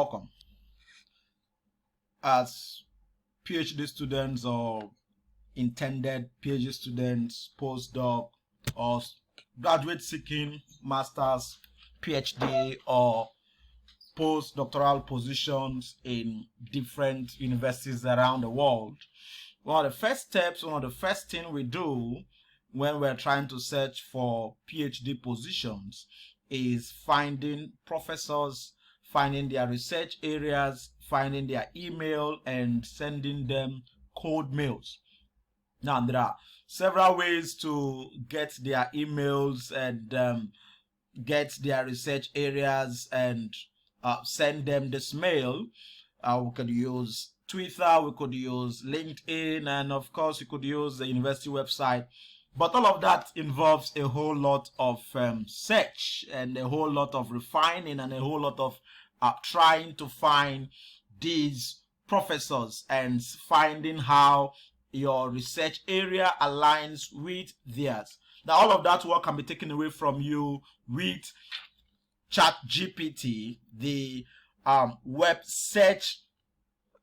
welcome. As PhD students or intended PhD students, postdoc, or graduate seeking masters, PhD, or postdoctoral positions in different universities around the world, one of the first things we do when we're trying to search for PhD positions is finding professors, finding their research areas, finding their email, and sending them cold mails. Now, there are several ways to get their emails and get their research areas and send them this mail. We could use Twitter, we could use LinkedIn, and of course, we could use the university website. But all of that involves a whole lot of search and a whole lot of refining and a whole lot of trying to find these professors and finding how your research area aligns with theirs. Now, all of that work can be taken away from you with ChatGPT, the web search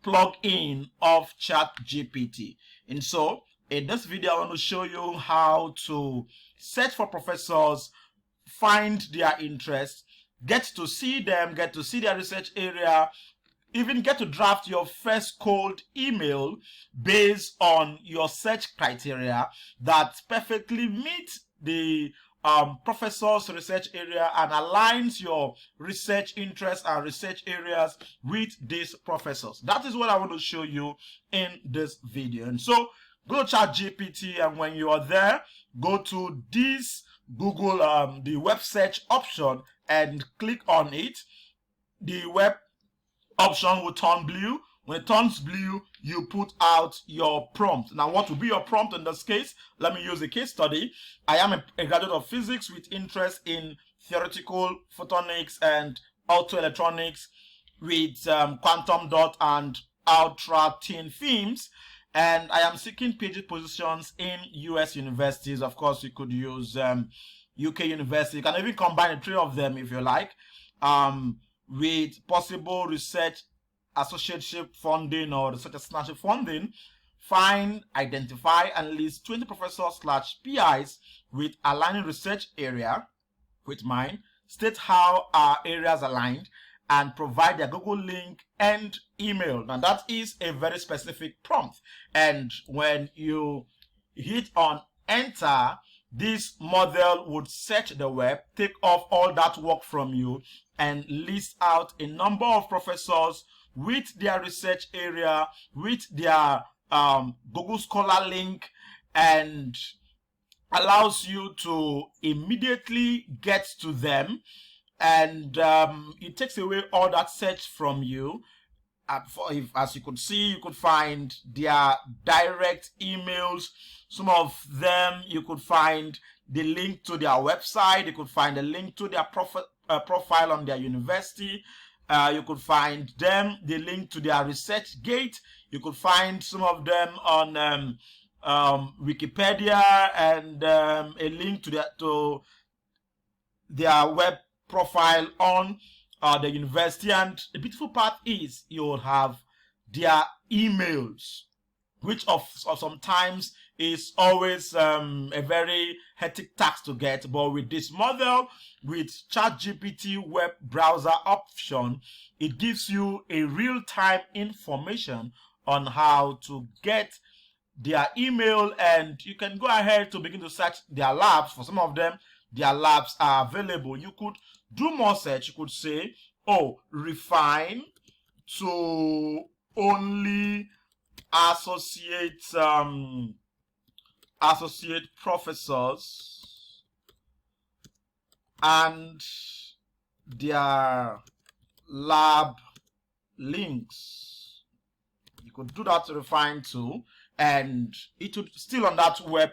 plugin of ChatGPT. And so, in this video, I want to show you how to search for professors, find their interests, get to see them, get to see their research area, even get to draft your first cold email based on your search criteria that perfectly meet the professor's research area and aligns your research interests and research areas with these professors. That is what I want to show you in this video. And so go to ChatGPT, and when you are there, go to this Google, the web search option, and click on it. The web option will turn blue. When it turns blue, you put out your prompt. Now, what will be your prompt in this case? Let me use a case study. I am a graduate of physics with interest in theoretical photonics and optoelectronics with quantum dot and ultra thin films. And I am seeking PhD positions in US universities. Of course, you could use UK university. You can even combine the three of them if you like, with possible research associateship funding or research assistantship funding. Find, identify, and list 20 professors/PIs with aligning research area with mine. State how our areas aligned and provide their Google link and email. Now, that is a very specific prompt. And when you hit on enter, this model would search the web, take off all that work from you, and list out a number of professors with their research area, with their Google Scholar link, and allows you to immediately get to them. And it takes away all that search from you. As you could see, you could find their direct emails. Some of them you could find the link to their website. You could find a link to their profile on their university. You could find them the link to their research gate. You could find some of them on Wikipedia, and a link to their web profile on the university. And the beautiful part is you'll have their emails, which of sometimes is always a very hectic task to get. But with this model, with ChatGPT web browser option, it gives you a real-time information on how to get their email, and you can go ahead to begin to search their labs. For some of them, their labs are available. You could do more search. You could say, oh, refine to only associate professors and their lab links. You could do that to refine to, and it would still on that web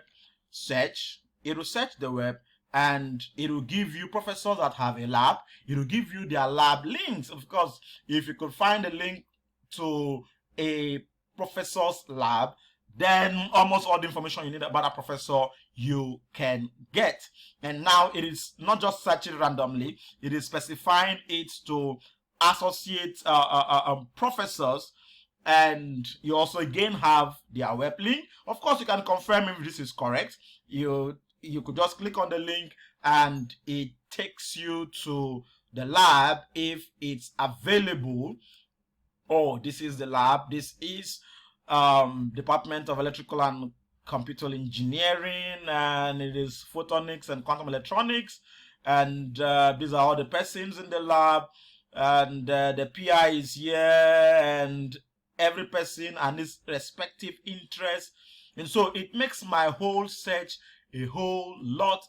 search. It will search the web, and it will give you professors that have a lab. It will give you their lab links. Of course, if you could find a link to a professor's lab, then almost all the information you need about a professor you can get. And now it is not just searching randomly, it is specifying it to associate professors, and you also again have their web link. Of course, you can confirm if this is correct. You could just click on the link and it takes you to the lab if it's available. Oh, this is the lab. This is Department of Electrical and Computer Engineering, and it is photonics and quantum electronics, and these are all the persons in the lab, and the PI is here, and every person and its respective interest, and so it makes my whole search a whole lot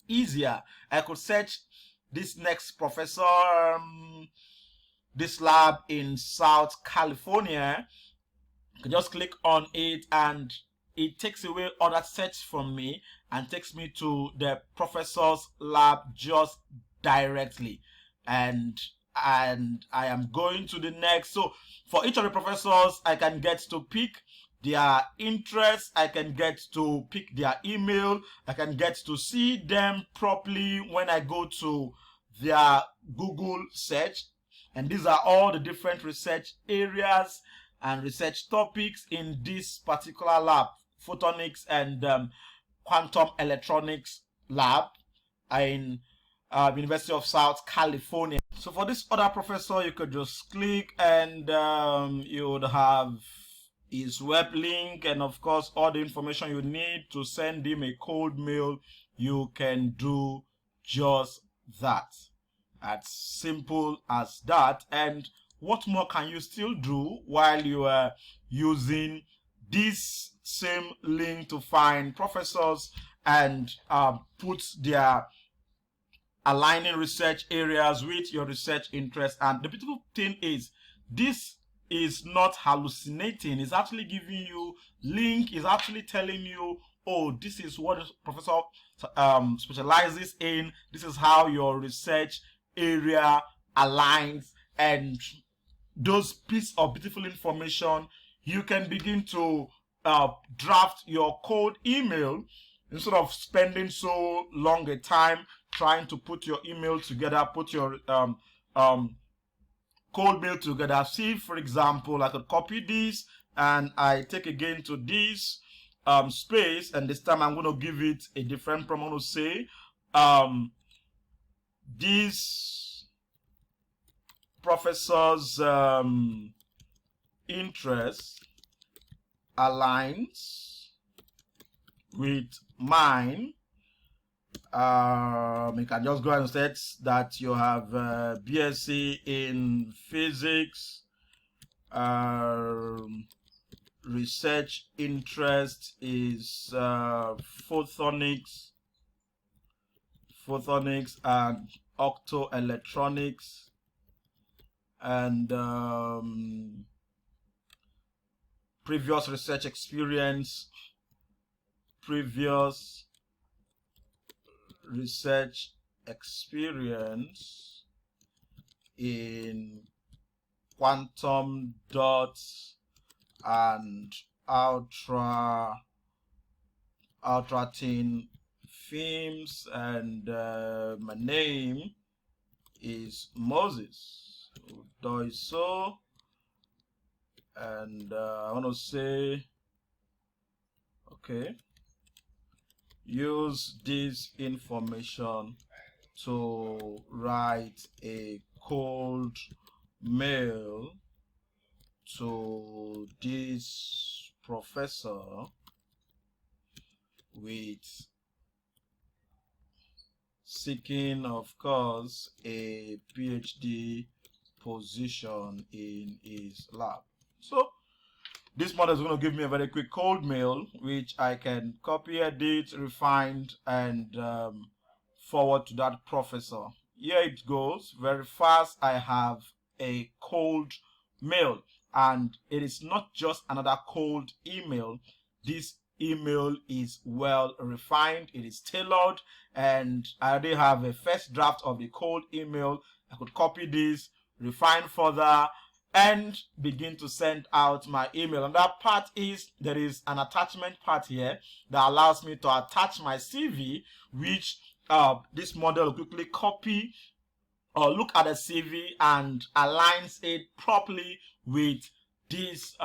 easier. I could search this next professor, this lab in South California. You can just click on it and it takes away all that search from me and takes me to the professor's lab just directly, and I am going to the next. So for each of the professors, I can get to pick their interests, I can get to pick their email, I can get to see them properly when I go to their Google search. And these are all the different research areas and research topics in this particular lab, photonics and quantum electronics lab in University of South California. So for this other professor, you could just click and you would have his web link, and of course all the information you need to send him a cold mail. You can do just that. As simple as that. And what more can you still do while you are using this same link to find professors and put their aligning research areas with your research interest? And the beautiful thing is, this is not hallucinating. It's actually giving you link. It's actually telling you, oh, this is what the professor specializes in. This is how your research area aligns, and those piece of beautiful information, you can begin to draft your cold email instead of spending so long a time trying to put your email together, put your cold mail together. See, for example, I could copy this and I take again to this space, and this time I'm going to give it a different prompt. I'm going to say this professor's interest aligns with mine. You can just go and state that you have BSc in physics, research interest is photonics and optoelectronics, and previous research experience, in quantum dots and ultra thin films, and my name is Moses Doiso, and I want to say, okay, use this information to write a cold mail to this professor with seeking, of course, a PhD position in his lab. So this model is going to give me a very quick cold mail, which I can copy, edit, refine, and forward to that professor. Here it goes, very fast. I have a cold mail, and it is not just another cold email. This email is well refined, it is tailored, and I already have a first draft of the cold email. I could copy this, refine further, and begin to send out my email. And that part is, there is an attachment part here that allows me to attach my CV, which this model will quickly copy or look at the CV and aligns it properly with this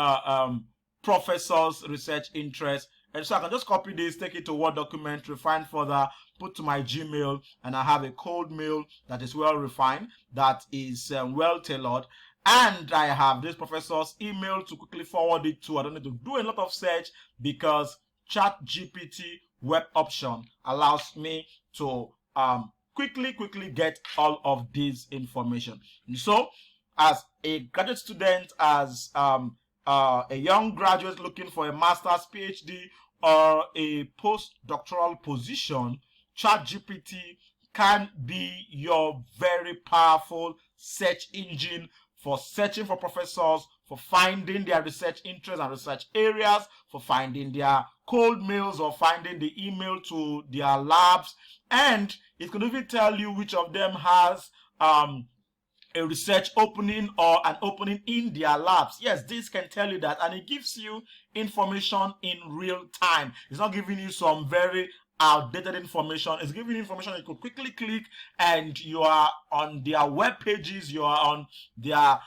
professor's research interest. And so I can just copy this, take it to Word document, refine further, put to my Gmail, and I have a cold mail that is well refined, that is well tailored. And I have this professor's email to quickly forward it to. I don't need to do a lot of search because ChatGPT web option allows me to quickly get all of this information. And so, as a graduate student, as a young graduate looking for a master's, PhD, or a postdoctoral position, ChatGPT can be your very powerful search engine for searching for professors, for finding their research interests and research areas, for finding their cold mails or finding the email to their labs. And it can even tell you which of them has a research opening or an opening in their labs. Yes, this can tell you that, and it gives you information in real time. It's not giving you some very outdated information. It's giving you information you could quickly click, and you are on their web pages, you are on their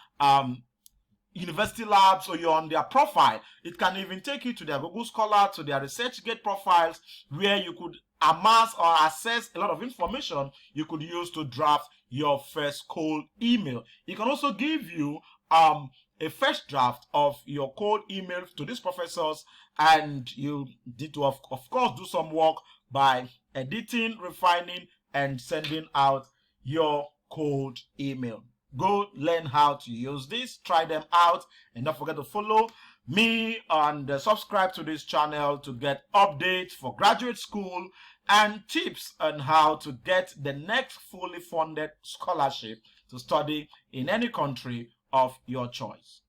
university labs, or you're on their profile. It can even take you to their Google Scholar, to their ResearchGate profiles, where you could amass or access a lot of information you could use to draft your first cold email. It can also give you a first draft of your cold email to these professors, and you need to of course do some work by editing, refining, and sending out your cold email. Go learn how to use this, try them out, and don't forget to follow me and subscribe to this channel to get updates for graduate school and tips on how to get the next fully funded scholarship to study in any country of your choice.